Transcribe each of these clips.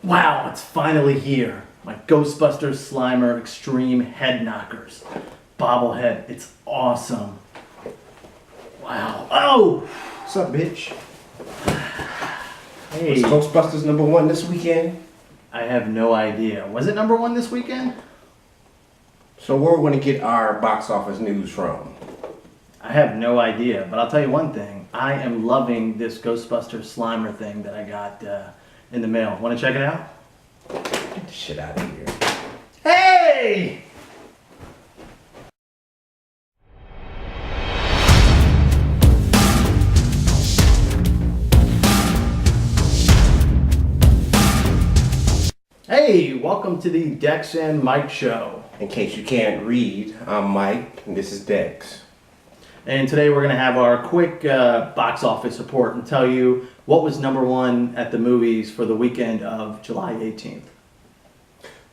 Wow, it's finally here. My Ghostbusters Slimer Extreme Head Knockers. Bobblehead. It's awesome. Wow. Oh! What's up, bitch? Hey. Was Ghostbusters #1 this weekend? I have no idea. Was it #1 this weekend? So where we're going to get our box office news from? I have no idea, but I'll tell you one thing. I am loving this Ghostbusters Slimer thing that I got in the mail. Want to check it out? Get the shit out of here. Hey! Hey, welcome to the Dex and Mike show. In case you can't read, I'm Mike, and this is Dex. And today we're going to have our quick box office report and tell you what was #1 at the movies for the weekend of July 18th.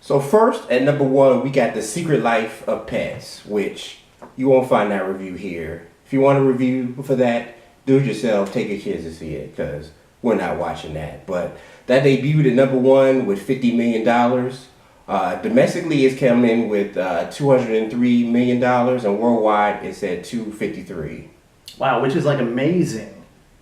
So first, at #1, we got The Secret Life of Pets, which you won't find that review here. If you want a review for that, do it yourself, take your kids to see it, because we're not watching that. But that debuted at #1 with $50 million. Domestically, it's come in with $203 million, and worldwide, it's at $253. Wow, which is like amazing.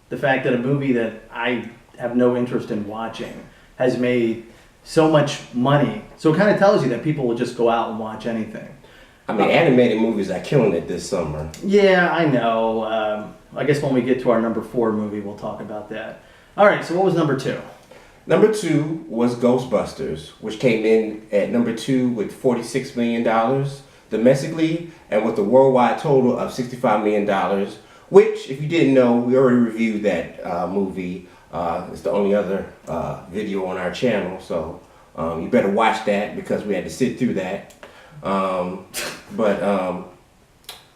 The fact that a movie that I have no interest in watching has made so much money. So it kind of tells you that people will just go out and watch anything. I mean, animated movies are killing it this summer. Yeah, I know. I guess when we get to our #4 movie, we'll talk about that. All right, so what was #2? #2 was Ghostbusters, which came in at #2 with $46 million domestically, and with a worldwide total of $65 million, which, if you didn't know, we already reviewed that movie. It's the only other video on our channel, so you better watch that because we had to sit through that.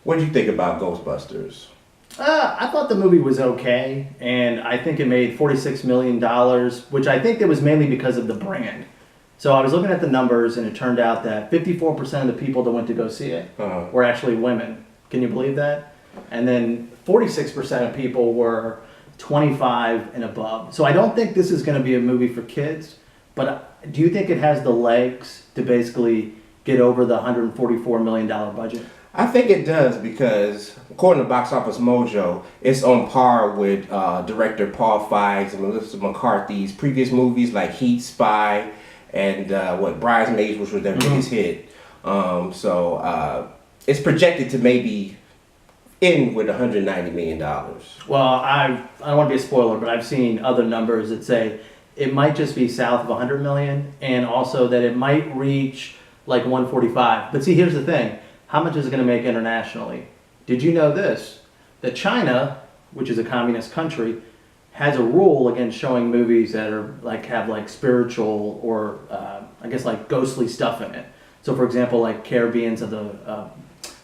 What did you think about Ghostbusters? I thought the movie was okay, and I think it made $46 million, which I think it was mainly because of the brand. So I was looking at the numbers, and it turned out that 54% of the people that went to go see it were actually women. Can you believe that? And then 46% of people were 25 and above. So I don't think this is going to be a movie for kids, but do you think it has the legs to basically get over the $144 million budget? I think it does because, according to Box Office Mojo, it's on par with director Paul Feigs and Melissa McCarthy's previous movies like Heat, Spy, and Bridesmaids, which was their biggest hit. It's projected to maybe end with $190 million. Well, I don't want to be a spoiler, but I've seen other numbers that say it might just be south of 100 million, and also that it might reach like 145. But see, here's the thing. How much is it going to make internationally? Did you know this? That China, which is a communist country, has a rule against showing movies that are have spiritual or I guess like ghostly stuff in it. So for example, like Caribbeans of the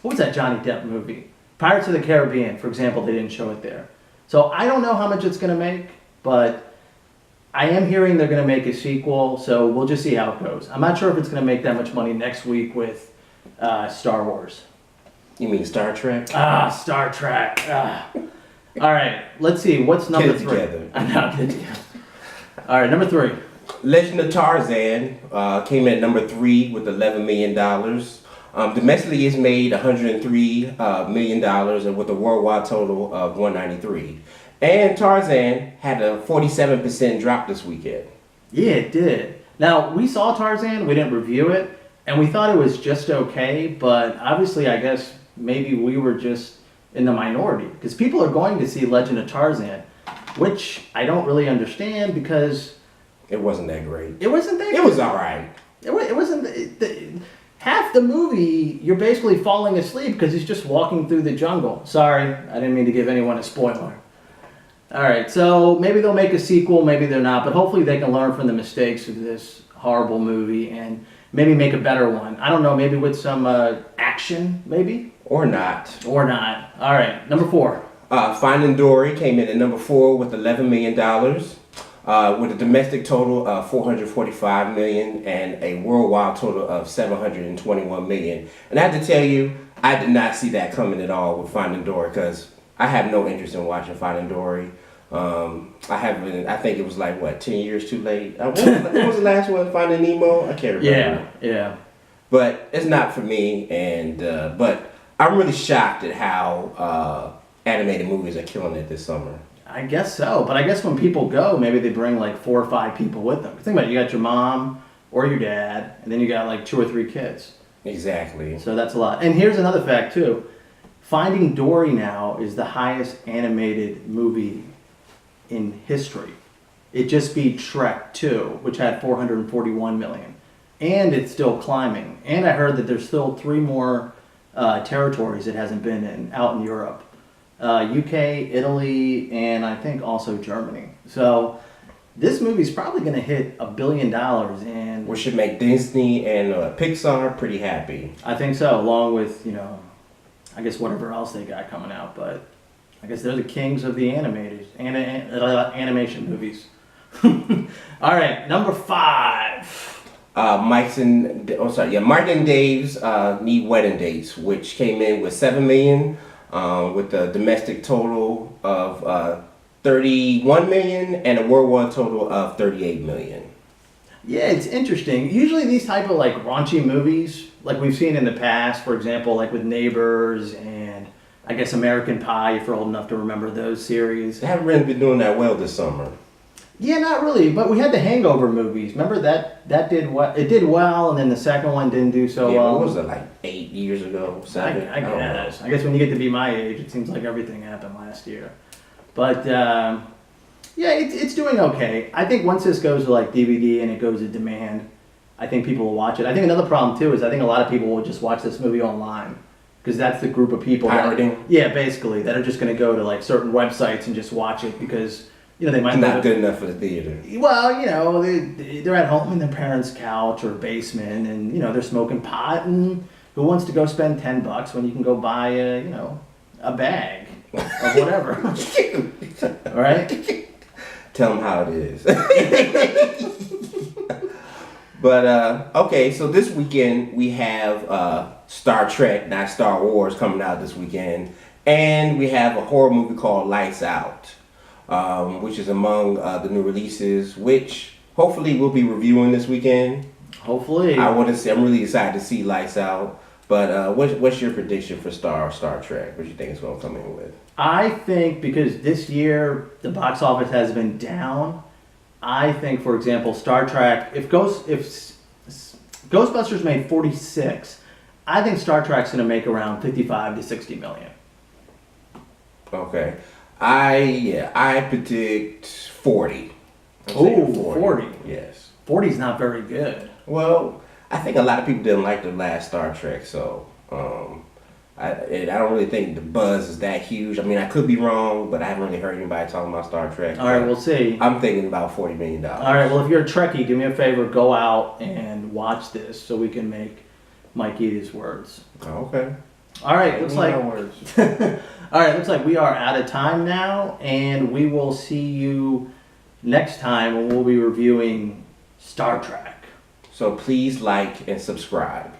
what was that Johnny Depp movie? Pirates of the Caribbean, for example, they didn't show it there. So I don't know how much it's going to make, but I am hearing they're going to make a sequel, so we'll just see how it goes. I'm not sure if it's going to make that much money next week with Star Wars. You mean Star Trek? Star Trek. All right, let's see. What's number 3? Together. I know, get it together. All right, #3. Legend of Tarzan came in at #3 with $11 million. Domestically, it's made $103 million, and with a worldwide total of $193. And Tarzan had a 47% drop this weekend. Yeah, it did. Now, we saw Tarzan. We didn't review it. And we thought it was just okay, but obviously I guess maybe we were just in the minority. Because people are going to see Legend of Tarzan, which I don't really understand because... It wasn't that great. It wasn't that It was alright. It wasn't... half the movie, you're basically falling asleep because he's just walking through the jungle. Sorry, I didn't mean to give anyone a spoiler. Alright, so maybe they'll make a sequel, maybe they're not, but hopefully they can learn from the mistakes of this horrible movie and maybe make a better one. I don't know, maybe with some action, maybe? Or not. Or not. All right, #4. Finding Dory came in at #4 with $11 million, with a domestic total of $445 million and a worldwide total of $721 million. And I have to tell you, I did not see that coming at all with Finding Dory because I have no interest in watching Finding Dory. I haven't. I think it was like what 10 years too late. What was the last one? Finding Nemo. I can't remember. Yeah. But it's not for me. And but I'm really shocked at how animated movies are killing it this summer. I guess so. But I guess when people go, maybe they bring like 4 or 5 people with them. Think about it. You got your mom or your dad, and then you got like 2 or 3 kids. Exactly. So that's a lot. And here's another fact too. Finding Dory now is the highest animated movie in history. It just beat Shrek 2, which had 441 million. And it's still climbing. And I heard that there's still 3 more territories it hasn't been in out in Europe. UK, Italy, and I think also Germany. So this movie's probably going to hit $1 billion, and Which should make Disney and Pixar pretty happy. I think so, along with, I guess whatever else they got coming out. But I guess they're the kings of the animation movies. All right, number 5. Mike and Dave's Need Wedding Dates, which came in with 7 million, with a domestic total of 31 million and a worldwide total of 38 million. Yeah, it's interesting. Usually these type of like raunchy movies, like we've seen in the past, for example, like with Neighbors and I guess American Pie, if you're old enough to remember those series. They haven't really been doing that well this summer. Yeah, not really, but we had the Hangover movies. Remember that did what it did well, and then the second one didn't do so well. What was it, like 8 years ago? 7? I guess. I guess when you get to be my age, it seems like everything happened last year. But yeah, it's doing okay. I think once this goes to like DVD and it goes to demand, I think people will watch it. I think another problem too is I think a lot of people will just watch this movie online because that's the group of people pirating. Yeah, basically that are just going to go to like certain websites and just watch it because they might not good enough for the theater. Well, they're at home in their parents' couch or basement, and they're smoking pot. And who wants to go spend $10 when you can go buy a bag of whatever? All right. Tell them how it is. But okay, so this weekend we have Star Trek, not Star Wars, coming out this weekend, and we have a horror movie called Lights Out. Which is among the new releases, which hopefully we'll be reviewing this weekend. Hopefully. I'm really excited to see Lights Out. But what's your prediction for Star Trek? What do you think it's going to come in with? I think because this year the box office has been down, I think, for example, Star Trek, if Ghostbusters made 46, I think Star Trek's going to make around 55 to 60 million. Okay. I predict 40. Oh, 40. Yes. 40 is not very good. Well, I think a lot of people didn't like the last Star Trek, so I don't really think the buzz is that huge. I mean, I could be wrong, but I haven't really heard anybody talking about Star Trek. All right, we'll see. I'm thinking about $40 million. All right, well, if you're a Trekkie, do me a favor, go out and watch this so we can make Mike eat his words. Okay. All right, looks like we are out of time now, and we will see you next time when we'll be reviewing Star Trek. So please like and subscribe.